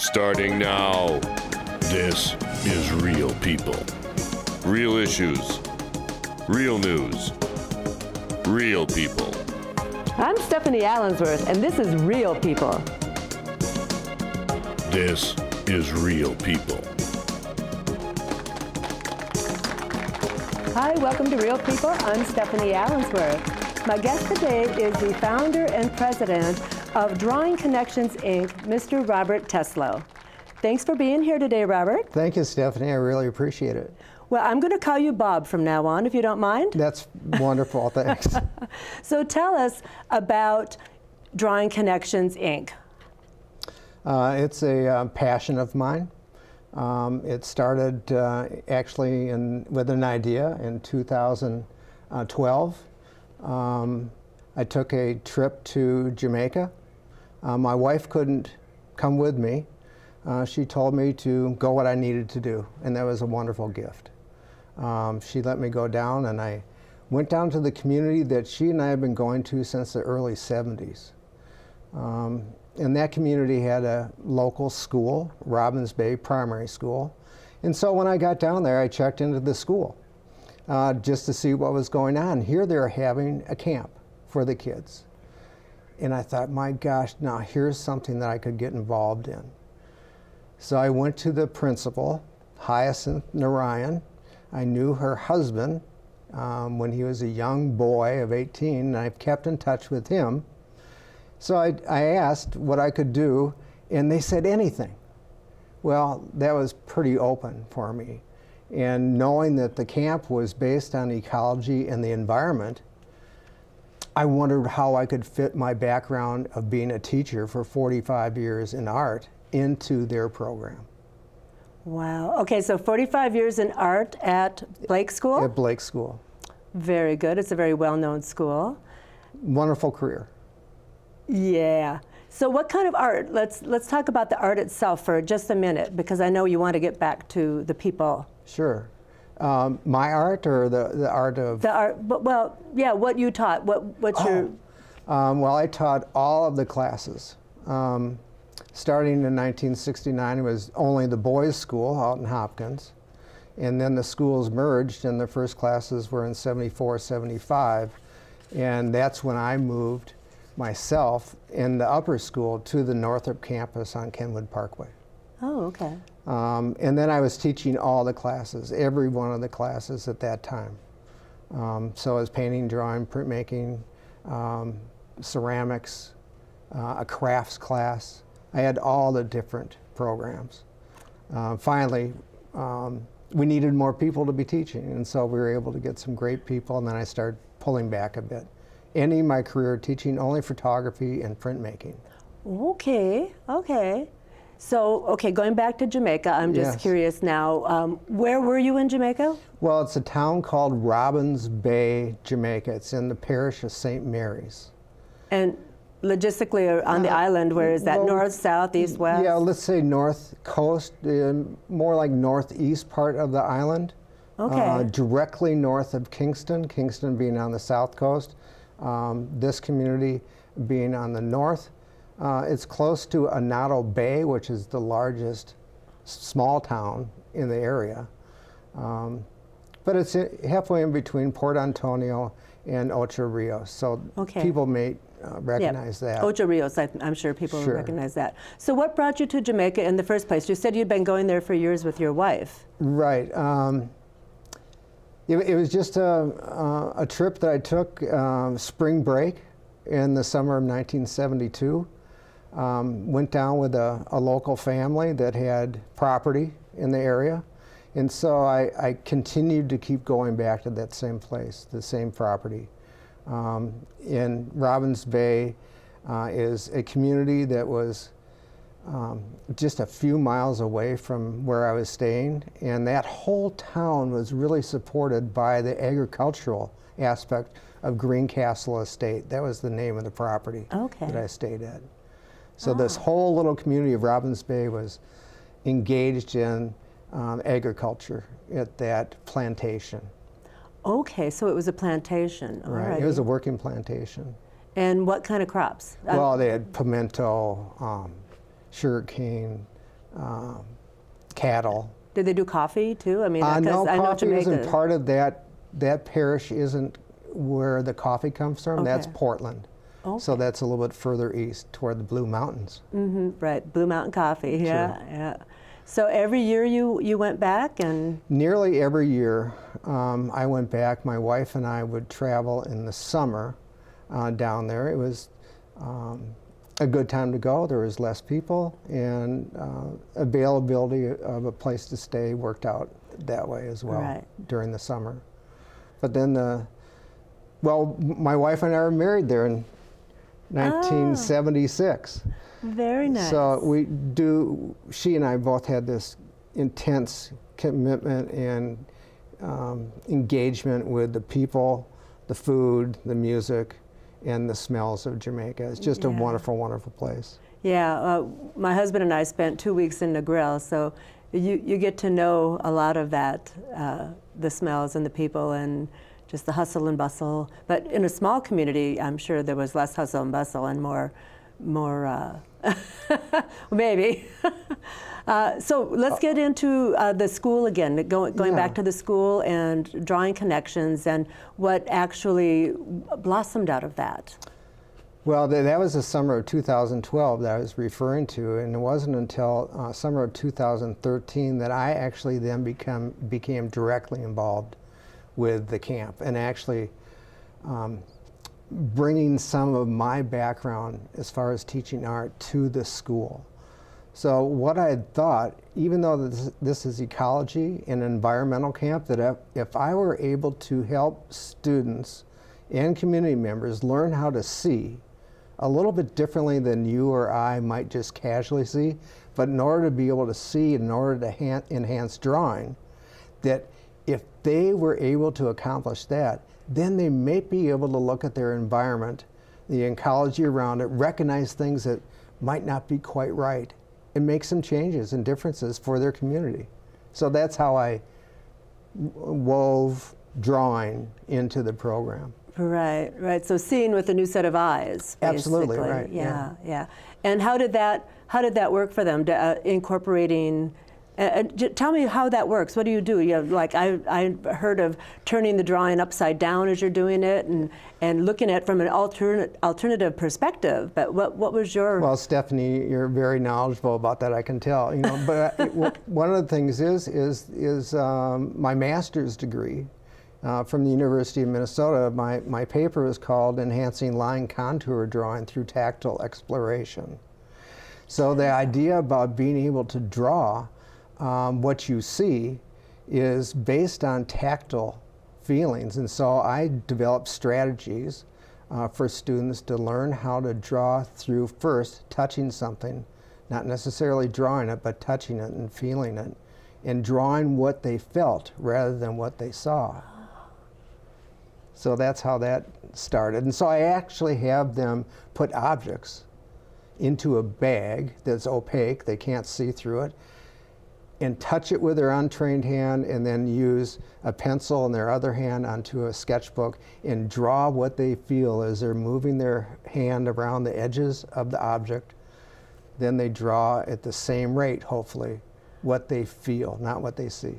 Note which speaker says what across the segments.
Speaker 1: Starting now. This is Real People. Real issues. Real news. Real people.
Speaker 2: I'm Stephanie Allensworth, and this is Real People.
Speaker 1: This is Real People.
Speaker 2: Hi, welcome to Real People. I'm Stephanie Allensworth. My guest today is the founder and president of DrawingConnections, Inc., Mr. Robert Teslow. Thanks for being here today, Robert.
Speaker 3: Thank you, Stephanie. I really appreciate it.
Speaker 2: Well, I'm going to call you Bob from now on, if you don't mind.
Speaker 3: That's wonderful. Thanks.
Speaker 2: So tell us about DrawingConnections, Inc.
Speaker 3: It's a passion of mine. It started actually with an idea in 2012. I took a trip to Jamaica. My wife couldn't come with me. She told me to go what I needed to do, and that was a wonderful gift. She let me go down, and I went down to the community that she and I had been going to since the early 70s. And that community had a local school, Robbins Bay Primary School. And so when I got down there, I checked into the school just to see what was going on. Here they're having a camp for the kids. And I thought, my gosh, now here's something that I could get involved in. So I went to the principal, Hyacinth Narayan. I knew her husband when he was a young boy of 18, and I've kept in touch with him. So I asked what I could do, and they said anything. Well, that was pretty open for me. And knowing that the camp was based on ecology and the environment, I wondered how I could fit my background of being a teacher for 45 years in art into their program.
Speaker 2: Wow. Okay, so 45 years in art at Blake School?
Speaker 3: At Blake School.
Speaker 2: Very good. It's a very well-known school.
Speaker 3: Wonderful career.
Speaker 2: Yeah. So what kind of art? Let's talk about the art itself for just a minute, because I know you want to get back to the people.
Speaker 3: Sure. My art or the art of?
Speaker 2: The art, well, yeah, what you taught. What's your?
Speaker 3: Well, I taught all of the classes. Starting in 1969, it was only the boys' school out in Hopkins. And then the schools merged, and the first classes were in 74, 75. And that's when I moved myself in the upper school to the Northrop campus on Kenwood Parkway.
Speaker 2: Oh, okay.
Speaker 3: And then I was teaching all the classes, every one of the classes at that time. So I was painting, drawing, printmaking, ceramics, a crafts class. I had all the different programs. Finally, we needed more people to be teaching, and so we were able to get some great people, and then I started pulling back a bit. Ending my career teaching only photography and printmaking.
Speaker 2: Okay, okay. So, okay, going back to Jamaica, I'm just curious now, where were you in Jamaica?
Speaker 3: Well, it's a town called Robbins Bay, Jamaica. It's in the parish of St. Mary's.
Speaker 2: And logistically on the island, where is that?
Speaker 3: Well,
Speaker 2: north, south, east, west?
Speaker 3: Yeah, let's say north coast, more like northeast part of the island.
Speaker 2: Okay.
Speaker 3: Directly north of Kingston, Kingston being on the south coast. This community being on the north. It's close to Anato Bay, which is the largest small town in the area. But it's halfway in between Port Antonio and Ocho Rios, so people may recognize that.
Speaker 2: Ocho Rios, I'm sure people will recognize that. So what brought you to Jamaica in the first place? You said you'd been going there for years with your wife. Right.
Speaker 3: It was just a trip that I took spring break in the summer of 1972. Went down with a local family that had property in the area. And so I continued to keep going back to that same place, the same property. In Robbins Bay is a community that was just a few miles away from where I was staying, and that whole town was really supported by the agricultural aspect of Greencastle Estate. That was the name of the property that I stayed at. So this whole little community of Robbins Bay was engaged in agriculture at that plantation.
Speaker 2: Okay, so it was a plantation.
Speaker 3: Right, it was a working plantation.
Speaker 2: And what kind of crops?
Speaker 3: Well, they had pimento, sugarcane, cattle.
Speaker 2: Did they do coffee too? I mean,
Speaker 3: No,
Speaker 2: I know
Speaker 3: coffee
Speaker 2: Jamaica.
Speaker 3: isn't part of that. That parish isn't where the coffee comes from.
Speaker 2: Okay.
Speaker 3: That's Portland.
Speaker 2: Okay.
Speaker 3: So that's a little bit further east toward the Blue Mountains.
Speaker 2: Right, Blue Mountain Coffee. Yeah,
Speaker 3: Sure.
Speaker 2: yeah. So every year you went back and.
Speaker 3: Nearly every year I went back. My wife and I would travel in the summer down there. It was a good time to go. There was less people, and availability of a place to stay worked out that way as well.
Speaker 2: Right.
Speaker 3: During the summer. But then well, my wife and I were married there in 1976.
Speaker 2: Very nice.
Speaker 3: So she and I both had this intense commitment and engagement with the people, the food, the music, and the smells of Jamaica. It's just a wonderful, wonderful place.
Speaker 2: Yeah, my husband and I spent 2 weeks in Negril, so you get to know a lot of that, the smells and the people and just the hustle and bustle. But in a small community, I'm sure there was less hustle and bustle and more maybe. So let's get into the school again, going back to the school and DrawingConnections and what actually blossomed out of that.
Speaker 3: Well, that was the summer of 2012 that I was referring to, and it wasn't until summer of 2013 that I actually then became directly involved with the camp and actually bringing some of my background as far as teaching art to the school. So what I had thought, even though this is ecology and environmental camp, that if I were able to help students and community members learn how to see a little bit differently than you or I might just casually see, but in order to be able to see, in order to enhance drawing, that if they were able to accomplish that, then they may be able to look at their environment, the ecology around it, recognize things that might not be quite right, and make some changes and differences for their community. So that's how I wove drawing into the program.
Speaker 2: Right, right. So seeing with a new set of eyes.
Speaker 3: Absolutely,
Speaker 2: basically.
Speaker 3: right.
Speaker 2: Yeah, yeah. And how did that work for them? Incorporating. Tell me how that works. What do you do? You have, like I heard of turning the drawing upside down as you're doing it, and looking at it from an alternative perspective. But what was your?
Speaker 3: Well, Stephanie, you're very knowledgeable about that. I can tell. You know, but one of the things is my master's degree from the University of Minnesota. My paper is called "Enhancing Line Contour Drawing Through Tactile Exploration." So the idea about being able to draw what you see is based on tactile feelings, and so I developed strategies for students to learn how to draw through first touching something, not necessarily drawing it, but touching it and feeling it, and drawing what they felt rather than what they saw. So that's how that started. And so I actually have them put objects into a bag that's opaque, they can't see through it, and touch it with their untrained hand, and then use a pencil in their other hand onto a sketchbook and draw what they feel as they're moving their hand around the edges of the object. Then they draw at the same rate, hopefully, what they feel, not what they see.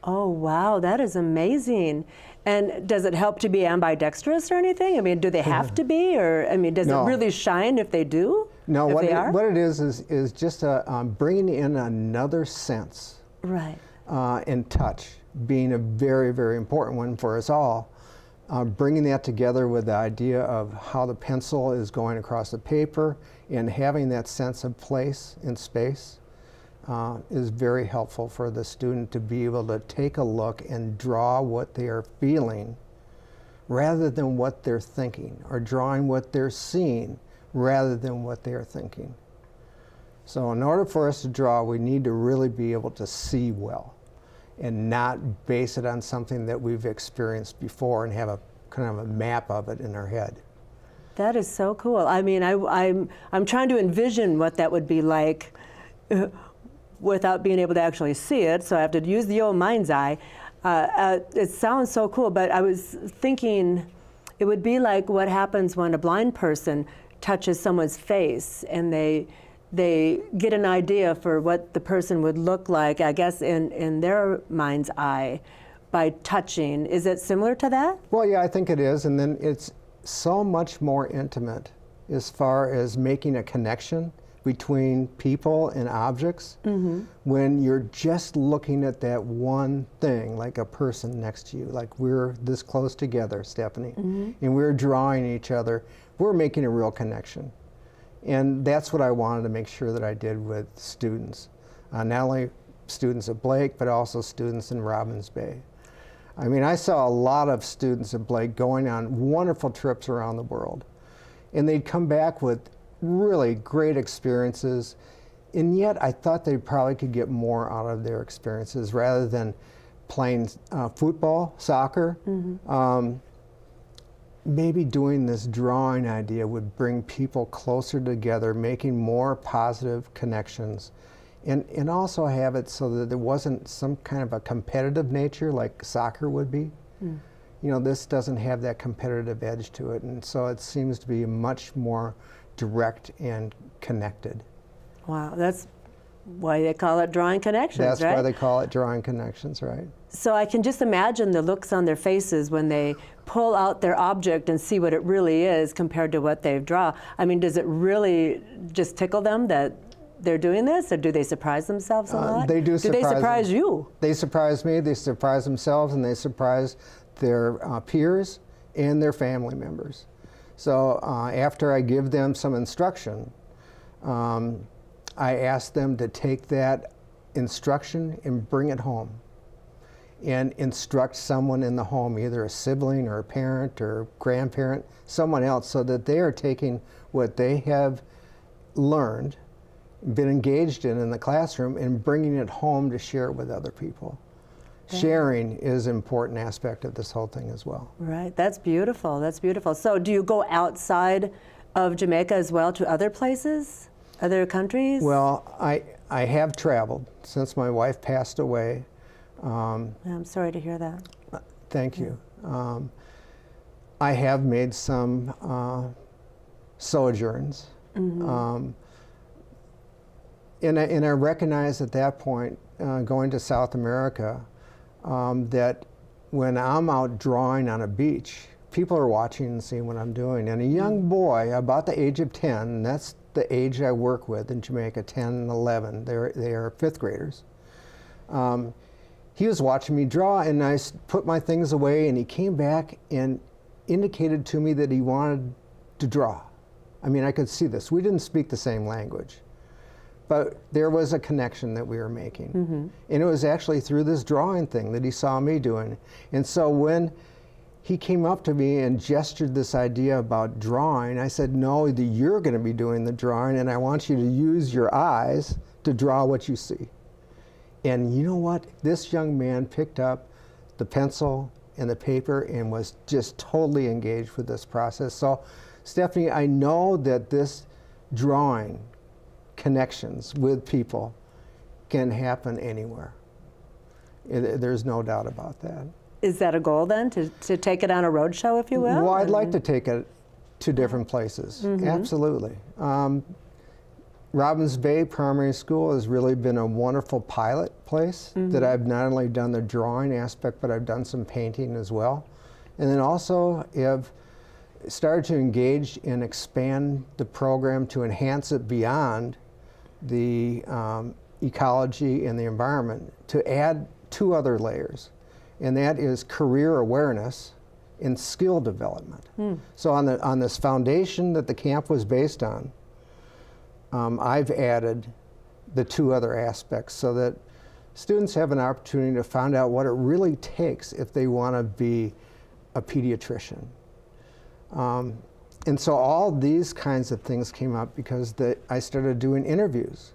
Speaker 2: Oh, wow, that is amazing. And does it help to be ambidextrous or anything? I mean, do they have to be? Or, I mean, does it really shine if they do?
Speaker 3: No, what it is just bringing in another sense.
Speaker 2: Right.
Speaker 3: And touch being a very, very important one for us all. Bringing that together with the idea of how the pencil is going across the paper and having that sense of place and space is very helpful for the student to be able to take a look and draw what they are feeling rather than what they're thinking, or drawing what they're seeing rather than what they're thinking. So in order for us to draw, we need to really be able to see well and not base it on something that we've experienced before and have a kind of a map of it in our head.
Speaker 2: That is so cool. I mean, I'm trying to envision what that would be like without being able to actually see it, so I have to use the old mind's eye. It sounds so cool, but I was thinking it would be like what happens when a blind person touches someone's face and they they get an idea for what the person would look like, I guess, in their mind's eye by touching. Is it similar to that?
Speaker 3: Well, yeah, I think it is. And then it's so much more intimate as far as making a connection between people and objects when you're just looking at that one thing, like a person next to you, like we're this close together, Stephanie, and we're drawing each other. We're making a real connection. And that's what I wanted to make sure that I did with students, not only students at Blake, but also students in Robbins Bay. I mean, I saw a lot of students at Blake going on wonderful trips around the world, and they'd come back with really great experiences, and yet I thought they probably could get more out of their experiences rather than playing football, soccer. Maybe doing this drawing idea would bring people closer together, making more positive connections, and also have it so that there wasn't some kind of a competitive nature like soccer would be. You know, this doesn't have that competitive edge to it, and so it seems to be much more direct and connected.
Speaker 2: Wow, that's why they call it Drawing Connections,
Speaker 3: That's
Speaker 2: right?
Speaker 3: why they call it Drawing Connections, right?
Speaker 2: So I can just imagine the looks on their faces when they pull out their object and see what it really is compared to what they draw. I mean, does it really just tickle them that they're doing this, or do they surprise themselves a lot?
Speaker 3: They do surprise
Speaker 2: they surprise you?
Speaker 3: They surprise me, they surprise themselves, and they surprise their peers and their family members. So after I give them some instruction, I ask them to take that instruction and bring it home and instruct someone in the home, either a sibling or a parent or grandparent, someone else, so that they are taking what they have learned, been engaged in the classroom, and bringing it home to share it with other people. Okay. Sharing is an important aspect of this whole thing as well.
Speaker 2: Right, that's beautiful, that's beautiful. So do you go outside of Jamaica as well to other places, other countries?
Speaker 3: Well, I have traveled since my wife passed away.
Speaker 2: I'm sorry to hear that.
Speaker 3: Thank you. I have made some sojourns. And I recognized at that point, going to South America, that when I'm out drawing on a beach, people are watching and seeing what I'm doing. And a young boy, about the age of 10, and that's the age I work with in Jamaica, 10 and 11, they are fifth graders. He was watching me draw, and I put my things away, and he came back and indicated to me that he wanted to draw. I mean, I could see this. We didn't speak the same language, but there was a connection that we were making. And it was actually through this drawing thing that he saw me doing. And so when he came up to me and gestured this idea about drawing, I said, no, you're going to be doing the drawing, and I want you to use your eyes to draw what you see. And you know what? This young man picked up the pencil and the paper and was just totally engaged with this process. So, Stephanie, I know that this drawing connections with people can happen anywhere. There's no doubt about that.
Speaker 2: Is that a goal then, to take it on a road show, if you will?
Speaker 3: Well, I'd like to take it to different places, absolutely. Robbins Bay Primary School has really been a wonderful pilot place that I've not only done the drawing aspect, but I've done some painting as well. And then also have started to engage and expand the program to enhance it beyond the ecology and the environment, to add two other layers, and that is career awareness and skill development. So on this foundation that the camp was based on, I've added the two other aspects so that students have an opportunity to find out what it really takes if they want to be a pediatrician. And so all these kinds of things came up because I started doing interviews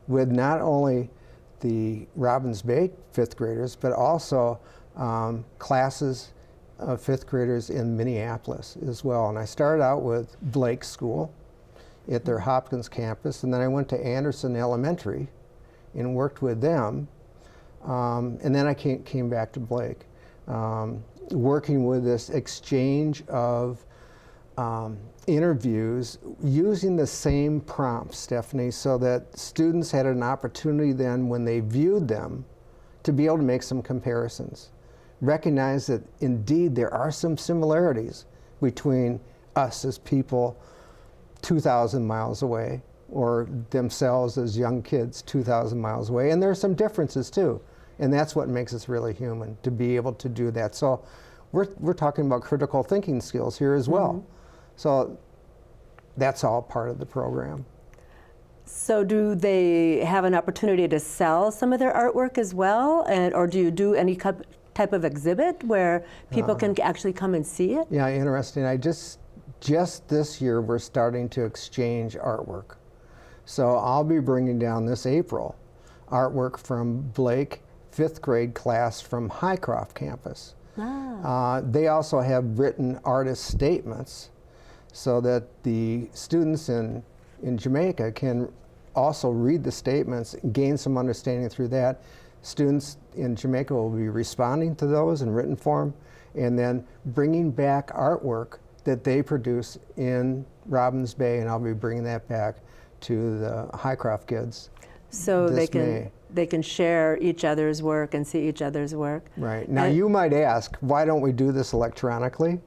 Speaker 3: with not only the Robbins Bay fifth graders, but also classes of fifth graders in Minneapolis as well. And I started out with Blake School at their Hopkins campus, and then I went to Anderson Elementary and worked with them. And then I came back to Blake, working with this exchange of interviews using the same prompts, Stephanie, so that students had an opportunity then when they viewed them to be able to make some comparisons. Recognize that indeed there are some similarities between us as people 2,000 miles away, or themselves as young kids 2,000 miles away, and there are some differences too. And that's what makes us really human, to be able to do that. So we're talking about critical thinking skills here as well. So that's all part of the program.
Speaker 2: So do they have an opportunity to sell some of their artwork as well? And, or do you do any type of exhibit where people can actually come and see it?
Speaker 3: Yeah, interesting. I just this year we're starting to exchange artwork. So I'll be bringing down this April artwork from Blake 5th grade class from Highcroft campus. They also have written artist statements so that the students in Jamaica can also read the statements and gain some understanding through that. Students in Jamaica will be responding to those in written form and then bringing back artwork that they produce in Robbins Bay, and I'll be bringing that back to the Highcroft kids.
Speaker 2: So
Speaker 3: this
Speaker 2: they can share each other's work and see each other's work.
Speaker 3: Right. Now you might ask, why don't we do this electronically?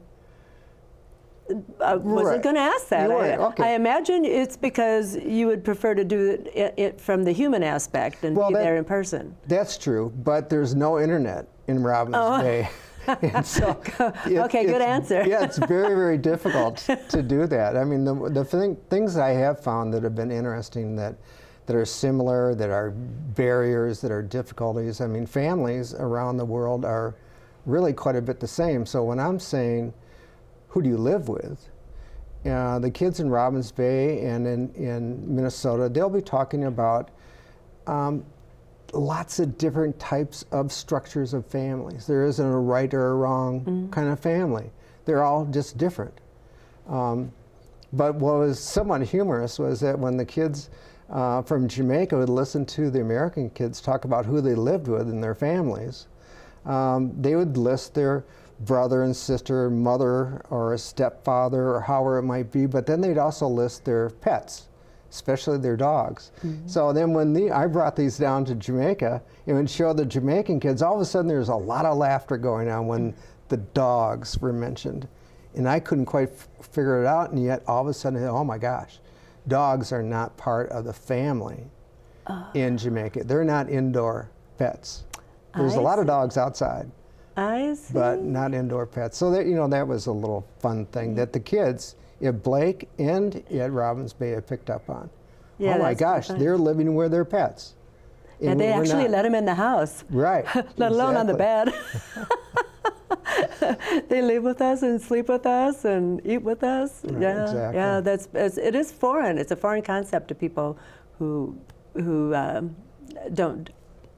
Speaker 2: I wasn't going to ask that.
Speaker 3: Okay.
Speaker 2: I imagine it's because you would prefer to do it from the human aspect and be there in person.
Speaker 3: That's true, but there's no internet in Robbins Bay. And so
Speaker 2: okay, good answer.
Speaker 3: Yeah, it's very, very difficult to do that. I mean, the things I have found that have been interesting that are similar, that are barriers, that are difficulties. I mean, families around the world are really quite a bit the same. So when I'm saying, who do you live with? The kids in Robbins Bay and in Minnesota, they'll be talking about lots of different types of structures of families. There isn't a right or a wrong kind of family. They're all just different. But what was somewhat humorous was that when the kids from Jamaica would listen to the American kids talk about who they lived with in their families, they would list their brother and sister, mother or a stepfather or however it might be, but then they'd also list their pets, especially their dogs. So then when I brought these down to Jamaica and would show the Jamaican kids, all of a sudden there's a lot of laughter going on when the dogs were mentioned. And I couldn't quite figure it out, and yet all of a sudden, oh my gosh, dogs are not part of the family in Jamaica. They're not indoor pets. There's a lot of dogs outside.
Speaker 2: I see.
Speaker 3: But not indoor pets. So that, that was a little fun thing that the kids at Blake and at Robbins Bay have picked up on.
Speaker 2: Yeah,
Speaker 3: oh my gosh, they're living with their pets.
Speaker 2: And they actually let them in the house.
Speaker 3: Right.
Speaker 2: Let alone on the bed. They live with us and sleep with us and eat with us.
Speaker 3: Right,
Speaker 2: yeah,
Speaker 3: exactly.
Speaker 2: yeah. It is foreign. It's a foreign concept to people who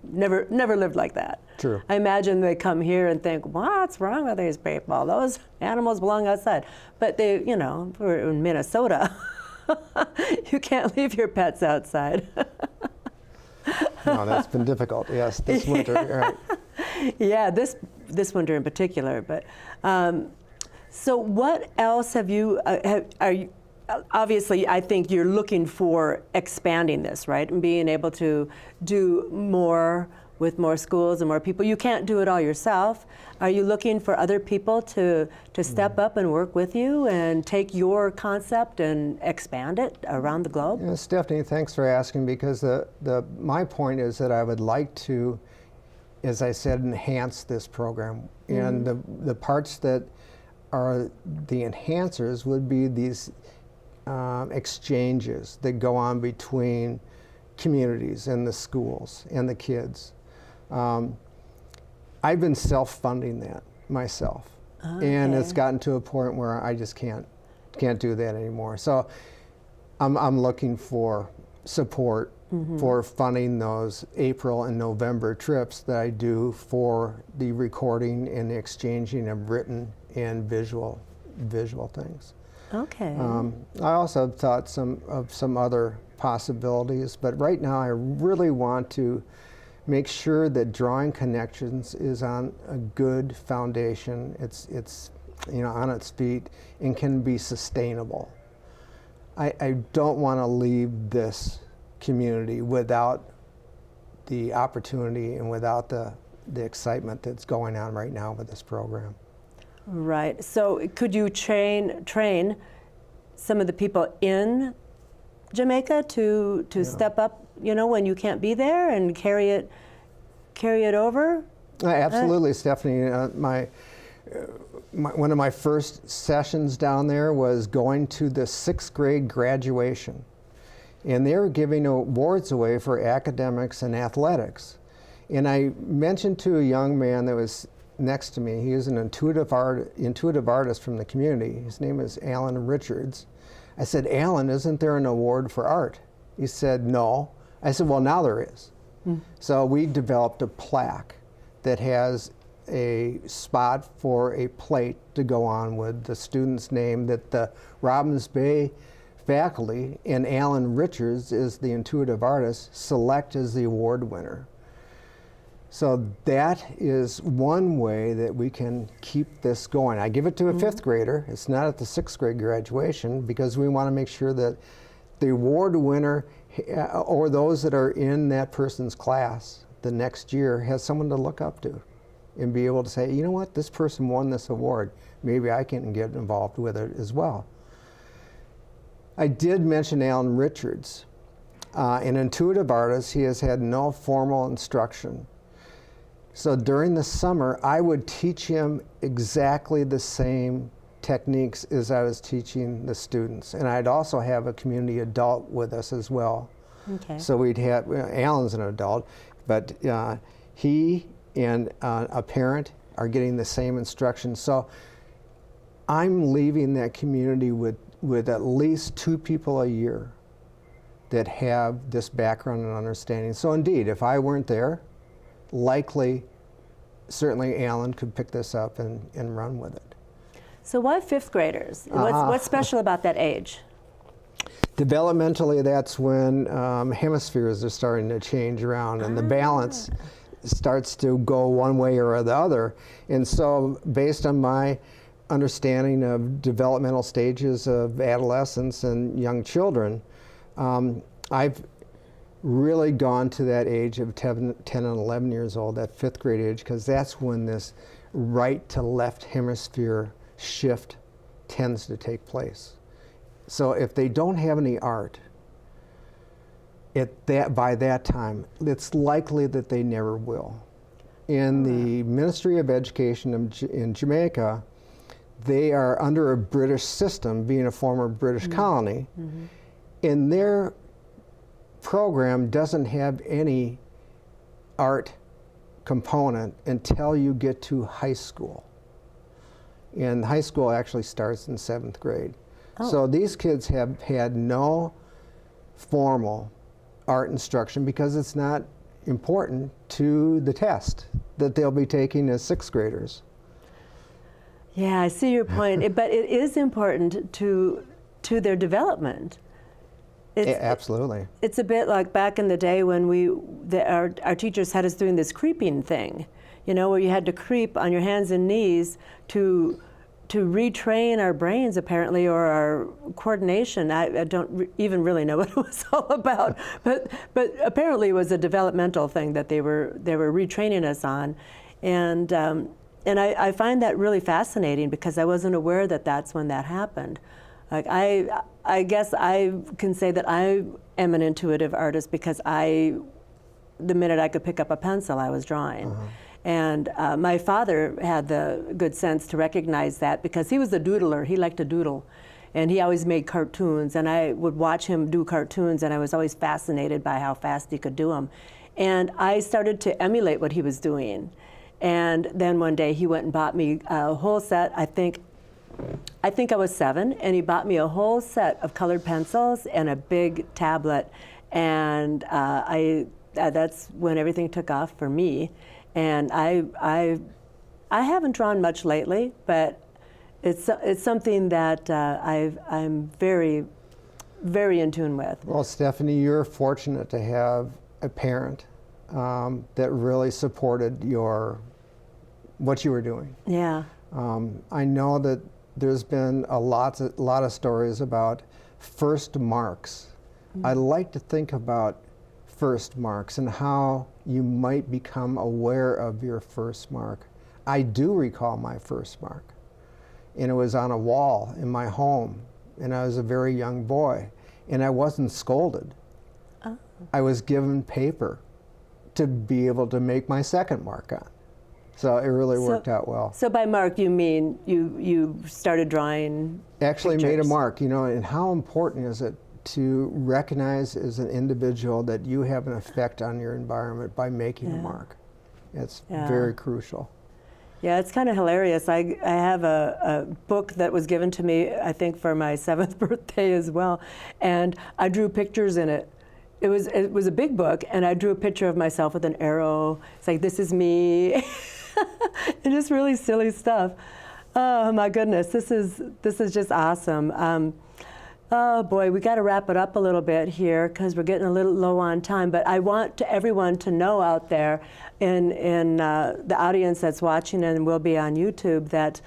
Speaker 2: never lived like that.
Speaker 3: True.
Speaker 2: I imagine they come here and think, what's wrong with these people? Those animals belong outside. But we're in Minnesota. You can't leave your pets outside.
Speaker 3: No, that's been difficult. Yes, this winter. Right.
Speaker 2: Yeah, this winter in particular. But so, what else have you? Are you? Obviously, I think you're looking for expanding this, right, and being able to do more with more schools and more people. You can't do it all yourself. Are you looking for other people to step up and work with you and take your concept and expand it around the globe?
Speaker 3: Yeah, Stephanie, thanks for asking, because my point is that I would like to, as I said, enhance this program. And the parts that are the enhancers would be these exchanges that go on between communities and the schools and the kids. I've been self-funding that myself, and it's gotten to a point where I just can't do that anymore. So I'm looking for support for funding those April and November trips that I do for the recording and the exchanging of written and visual things.
Speaker 2: Okay.
Speaker 3: I also have thought of some other possibilities, but right now I really want to make sure that Drawing Connections is on a good foundation. It's on its feet and can be sustainable. I don't want to leave this community without the opportunity and without the excitement that's going on right now with this program.
Speaker 2: Right. So could you train some of the people in Jamaica to step up, when you can't be there and carry it over?
Speaker 3: Absolutely, Stephanie. One of my first sessions down there was going to the 6th grade graduation. And they were giving awards away for academics and athletics. And I mentioned to a young man that was next to me, he is an intuitive artist from the community. His name is Alan Richards. I said, Alan, isn't there an award for art? He said, no. I said, well, now there is. So we developed a plaque that has a spot for a plate to go on with the student's name that the Robbins Bay faculty and Alan Richards is the intuitive artist select as the award winner. So that is one way that we can keep this going. I give it to a 5th grader. It's not at the 6th grade graduation because we want to make sure that the award winner or those that are in that person's class the next year has someone to look up to and be able to say, you know what, this person won this award. Maybe I can get involved with it as well. I did mention Alan Richards. An intuitive artist, he has had no formal instruction. So during the summer, I would teach him exactly the same techniques as I was teaching the students. And I'd also have a community adult with us as well.
Speaker 2: Okay.
Speaker 3: So we'd have, Alan's an adult, but he and a parent are getting the same instruction. So I'm leaving that community with at least 2 people a year that have this background and understanding. So indeed, if I weren't there, likely, certainly Alan could pick this up and run with it.
Speaker 2: So why 5th graders? What's special about that age?
Speaker 3: Developmentally, that's when hemispheres are starting to change around and the balance starts to go one way or the other. And so based on my understanding of developmental stages of adolescence and young children, I've really gone to that age of 10 and 11 years old, that 5th grade age, because that's when this right to left hemisphere shift tends to take place. So if they don't have any art by that time, it's likely that they never will. In the Ministry of Education in Jamaica, they are under a British system, being a former British colony, and their program doesn't have any art component until you get to high school. And high school actually starts in 7th grade. So these kids have had no formal art instruction because it's not important to the test that they'll be taking as 6th graders.
Speaker 2: Yeah, I see your point, but it is important to their development.
Speaker 3: Absolutely.
Speaker 2: It's a bit like back in the day when our teachers had us doing this creeping thing, where you had to creep on your hands and knees to retrain our brains, apparently, or our coordination. I don't even really know what it was all about, but apparently it was a developmental thing that they were retraining us on, and I find that really fascinating because I wasn't aware that that's when that happened. Like I guess I can say that I am an intuitive artist because the minute I could pick up a pencil, I was drawing. And my father had the good sense to recognize that because he was a doodler. He liked to doodle. And he always made cartoons. And I would watch him do cartoons, and I was always fascinated by how fast he could do them. And I started to emulate what he was doing. And then one day he went and bought me a whole set. I think I was 7, and he bought me a whole set of colored pencils and a big tablet. And that's when everything took off for me. And I haven't drawn much lately, but it's something that I'm very, very in tune with.
Speaker 3: Well, Stephanie, you're fortunate to have a parent that really supported what you were doing.
Speaker 2: Yeah.
Speaker 3: I know that there's been a lot of stories about first marks. I like to think about first marks and how you might become aware of your first mark. I do recall my first mark, and it was on a wall in my home, and I was a very young boy, and I wasn't scolded. Oh. I was given paper to be able to make my second mark on. So it really worked out well.
Speaker 2: So by mark, you mean you started drawing
Speaker 3: Actually
Speaker 2: pictures.
Speaker 3: made a mark, you know, and how important is it to recognize as an individual that you have an effect on your environment by making a mark. It's very crucial.
Speaker 2: Yeah, it's kind of hilarious. I have a book that was given to me, I think, for my 7th birthday as well, and I drew pictures in it. It was a big book, and I drew a picture of myself with an arrow. It's like, this is me. And just really silly stuff. Oh my goodness, this is just awesome. Oh boy, we got to wrap it up a little bit here because we're getting a little low on time. But I want everyone to know out there in the audience that's watching and will be on YouTube that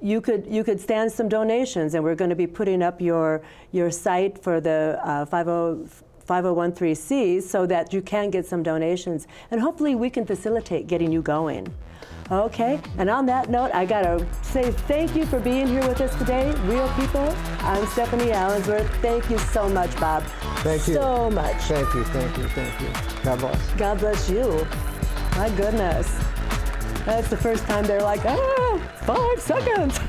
Speaker 2: you could stand some donations, and we're going to be putting up your site for the 5013C so that you can get some donations, and hopefully we can facilitate getting you going. Okay, and on that note, I gotta say thank you for being here with us today. Real People, I'm Stephanie Allensworth. Thank you so much, Bob.
Speaker 3: Thank you.
Speaker 2: So much.
Speaker 3: Thank you, thank you, thank you. God bless.
Speaker 2: God bless you. My goodness. That's the first time they're like, 5 seconds.